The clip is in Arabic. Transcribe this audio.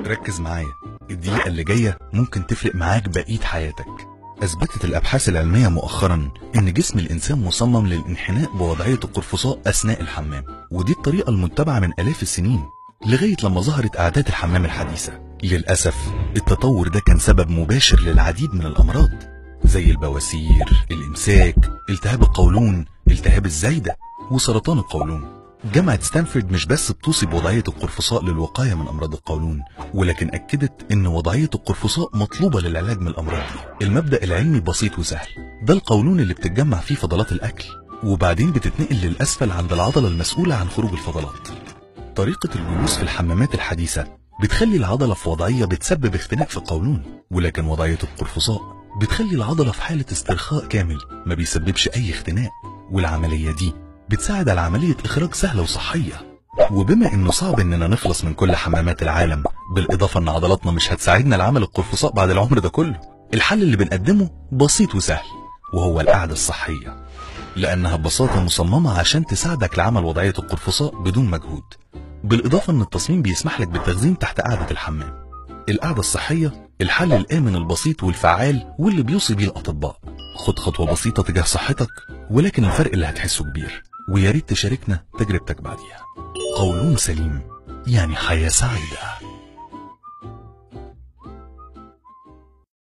ركز معايا، الدقيقة اللي جاية ممكن تفرق معاك بقية حياتك. أثبتت الأبحاث العلمية مؤخرا إن جسم الإنسان مصمم للانحناء بوضعية القرفصاء أثناء الحمام، ودي الطريقة المتبعة من آلاف السنين لغاية لما ظهرت أعداد الحمام الحديثة. للأسف التطور ده كان سبب مباشر للعديد من الأمراض زي البواسير، الإمساك، التهاب القولون، التهاب الزايدة، وسرطان القولون. جامعة ستانفورد مش بس بتوصي بوضعية القرفصاء للوقاية من أمراض القولون، ولكن أكدت إن وضعية القرفصاء مطلوبة للعلاج من الأمراض دي. المبدأ العلمي بسيط وسهل، ده القولون اللي بتتجمع فيه فضلات الأكل وبعدين بتتنقل للأسفل عند العضلة المسؤولة عن خروج الفضلات. طريقة الجلوس في الحمامات الحديثة بتخلي العضلة في وضعية بتسبب اختناق في القولون، ولكن وضعية القرفصاء بتخلي العضلة في حالة استرخاء كامل ما بيسببش أي اختناق، والعملية دي بتساعد على عملية إخراج سهلة وصحية. وبما إنه صعب إننا نخلص من كل حمامات العالم، بالإضافة إن عضلاتنا مش هتساعدنا لعمل القرفصاء بعد العمر ده كله، الحل اللي بنقدمه بسيط وسهل، وهو القعدة الصحية، لأنها ببساطة مصممة عشان تساعدك لعمل وضعية القرفصاء بدون مجهود. بالإضافة إن التصميم بيسمح لك بالتخزين تحت قاعدة الحمام. القعدة الصحية الحل الآمن البسيط والفعال واللي بيوصي بيه الأطباء. خد خطوة بسيطة تجاه صحتك، ولكن الفرق اللي هتحسه كبير، ويا ريت تشاركنا تجربتك بعديها. قولون سليم يعني حياة سعيدة.